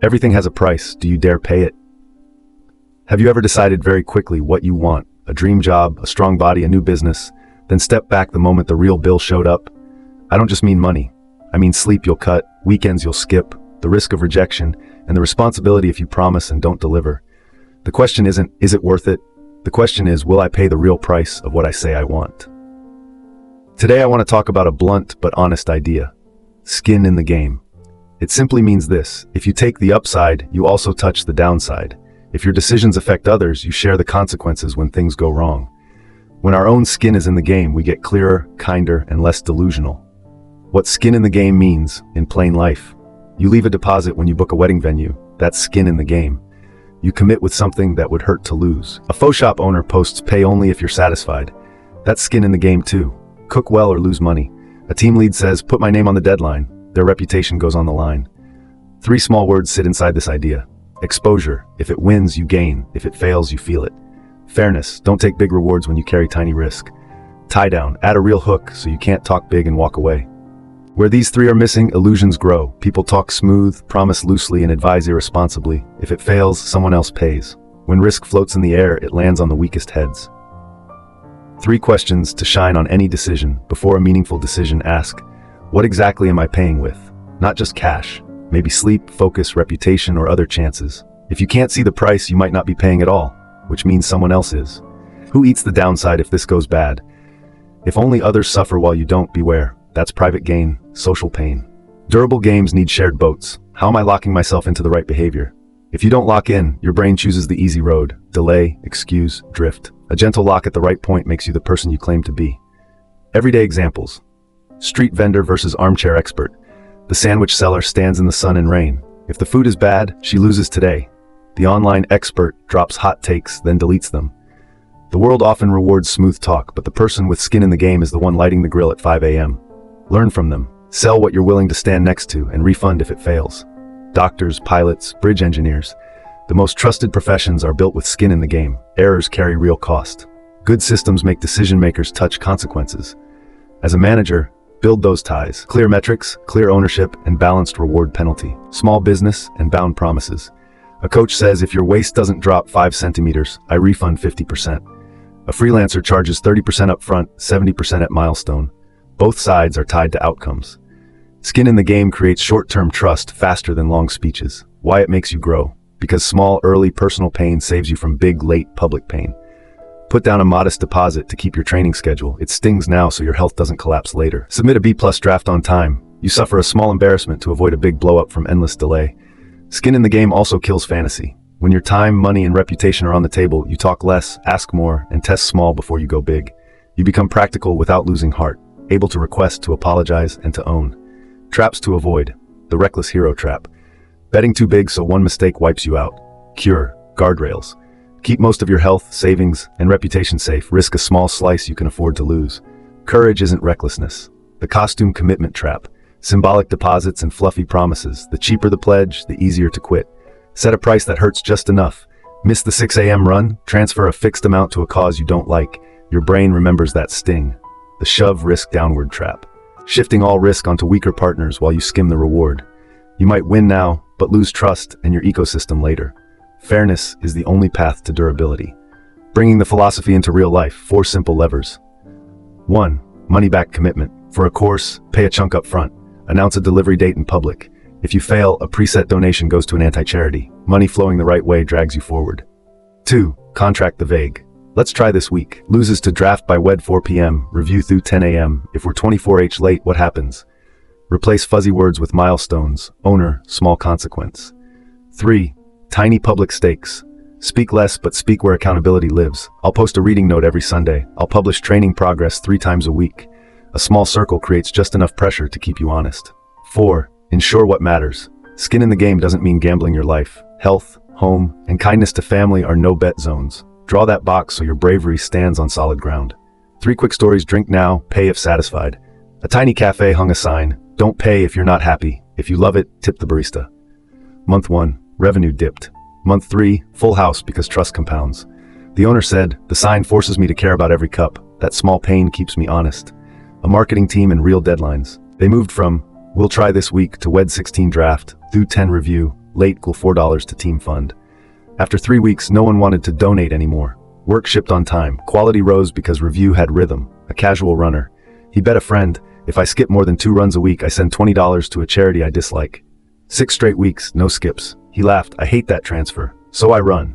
Everything has a price. Do you dare pay it? Have you ever decided very quickly what you want? A dream job, a strong body, a new business, then step back the moment the real bill showed up? I don't just mean money. I mean sleep you'll cut, weekends you'll skip, the risk of rejection, and the responsibility if you promise and don't deliver. The question isn't, is it worth it? The question is, will I pay the real price of what I say I want? Today I want to talk about a blunt but honest idea. Skin in the game. It simply means this: if you take the upside, you also touch the downside. If your decisions affect others, you share the consequences when things go wrong. When our own skin is in the game, we get clearer, kinder, and less delusional. What skin in the game means, in plain life: you leave a deposit when you book a wedding venue. That's skin in the game. You commit with something that would hurt to lose. A faux shop owner posts pay only if you're satisfied. That's skin in the game too. Cook well or lose money. A team lead says, put my name on the deadline. Their reputation goes on the line. 3 small words sit inside this idea. Exposure. If it wins, you gain. If it fails, you feel it. Fairness. Don't take big rewards when you carry tiny risk. Tie down. Add a real hook so you can't talk big and walk away. Where these 3 are missing, illusions grow. People talk smooth, promise loosely, and advise irresponsibly. If it fails, someone else pays. When risk floats in the air, it lands on the weakest heads. 3 questions to shine on any decision. Before a meaningful decision, ask, what exactly am I paying with? Not just cash. Maybe sleep, focus, reputation, or other chances. If you can't see the price, you might not be paying at all, which means someone else is. Who eats the downside if this goes bad? If only others suffer while you don't, beware. That's private gain, social pain. Durable games need shared boats. How am I locking myself into the right behavior? If you don't lock in, your brain chooses the easy road. Delay, excuse, drift. A gentle lock at the right point makes you the person you claim to be. Everyday examples. Street vendor versus armchair expert. The sandwich seller stands in the sun and rain. If the food is bad, she loses today. The online expert drops hot takes, then deletes them. The world often rewards smooth talk, but the person with skin in the game is the one lighting the grill at 5 a.m. Learn from them. Sell what you're willing to stand next to and refund if it fails. Doctors, pilots, bridge engineers. The most trusted professions are built with skin in the game. Errors carry real cost. Good systems make decision makers touch consequences. As a manager, build those ties. Clear metrics, clear ownership, and balanced reward penalty. Small business and bound promises. A coach says if your waist doesn't drop 5 centimeters, I refund 50%. A freelancer charges 30% up front, 70% at milestone. Both sides are tied to outcomes. Skin in the game creates short-term trust faster than long speeches. Why it makes you grow? Because small, early personal pain saves you from big, late public pain. Put down a modest deposit to keep your training schedule. It stings now so your health doesn't collapse later. Submit a B+ draft on time. You suffer a small embarrassment to avoid a big blow-up from endless delay. Skin in the game also kills fantasy. When your time, money, and reputation are on the table, you talk less, ask more, and test small before you go big. You become practical without losing heart, able to request, to apologize, and to own. Traps to avoid. The reckless hero trap. Betting too big so one mistake wipes you out. Cure. Guardrails. Keep most of your health, savings, and reputation safe. Risk a small slice you can afford to lose. Courage isn't recklessness. The costume commitment trap. Symbolic deposits and fluffy promises. The cheaper the pledge, the easier to quit. Set a price that hurts just enough. Miss the 6 a.m. run, transfer a fixed amount to a cause you don't like. Your brain remembers that sting. The shove risk downward trap. Shifting all risk onto weaker partners while you skim the reward. You might win now, but lose trust and your ecosystem later. Fairness is the only path to durability. Bringing the philosophy into real life, 4 simple levers. 1. Money-back commitment. For a course, pay a chunk up front. Announce a delivery date in public. If you fail, a preset donation goes to an anti-charity. Money flowing the right way drags you forward. 2. Contract the vague. Let's try this week. Loses to draft by WED 4 p.m. Review through 10 a.m. If we're 24h late, what happens? Replace fuzzy words with milestones. Owner, small consequence. 3. Tiny public stakes. Speak less, but speak where accountability lives. I'll post a reading note every Sunday. I'll publish training progress 3 times a week. A small circle creates just enough pressure to keep you honest. 4. Ensure what matters. Skin in the game doesn't mean gambling your life. Health, home, and kindness to family are no-bet zones. Draw that box so your bravery stands on solid ground. 3 quick stories. Drink now, pay if satisfied. A tiny cafe hung a sign. Don't pay if you're not happy. If you love it, tip the barista. Month 1, revenue dipped. Month 3, full house because trust compounds. The owner said, the sign forces me to care about every cup. That small pain keeps me honest. A marketing team and real deadlines. They moved from, we'll try this week, to WED 16 draft, through 10 review, Late equal $4 to team fund. After 3 weeks, no one wanted to donate anymore. Work shipped on time. Quality rose because review had rhythm. A casual runner. He bet a friend, if I skip more than 2 runs a week, I send $20 to a charity I dislike. 6 straight weeks, no skips. He laughed, I hate that transfer. So I run.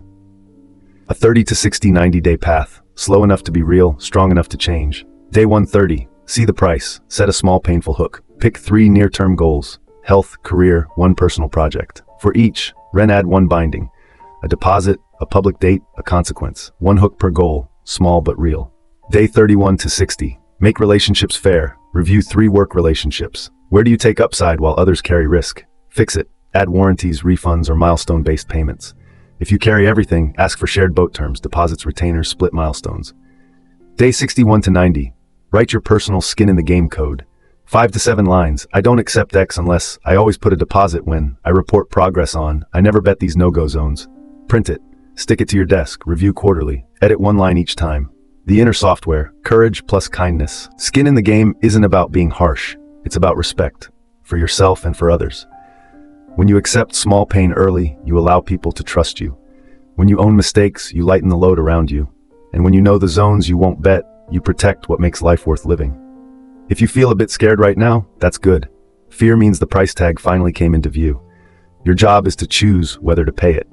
A 30 to 60 90-day path. Slow enough to be real, strong enough to change. Day 130. See the price. Set a small painful hook. Pick 3 near-term goals. Health, career, 1 personal project. For each, add 1 binding. A deposit, a public date, a consequence. 1 hook per goal, small but real. Day 31 to 60. Make relationships fair. Review 3 work relationships. Where do you take upside while others carry risk? Fix it. Add warranties, refunds, or milestone-based payments. If you carry everything, ask for shared boat terms, deposits, retainers, split milestones. Day 61 to 90. Write your personal skin in the game code. 5 to 7 lines. I don't accept X unless I always put a deposit when I report progress on. I never bet these no-go zones. Print it. Stick it to your desk. Review quarterly. Edit 1 line each time. The inner software. Courage plus kindness. Skin in the game isn't about being harsh. It's about respect. For yourself and for others. When you accept small pain early, you allow people to trust you. When you own mistakes, you lighten the load around you. And when you know the zones you won't bet, you protect what makes life worth living. If you feel a bit scared right now, that's good. Fear means the price tag finally came into view. Your job is to choose whether to pay it,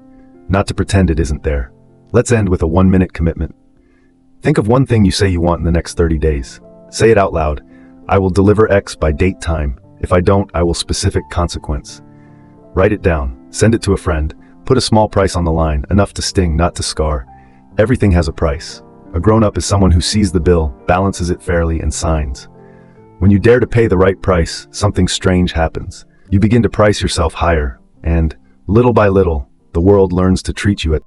not to pretend it isn't there. Let's end with a 1-minute commitment. Think of one thing you say you want in the next 30 days. Say it out loud. I will deliver X by date time. If I don't, I will specific consequence. Write it down. Send it to a friend. Put a small price on the line, enough to sting, not to scar. Everything has a price. A grown-up is someone who sees the bill, balances it fairly, and signs. When you dare to pay the right price, something strange happens. You begin to price yourself higher, and, little by little, the world learns to treat you at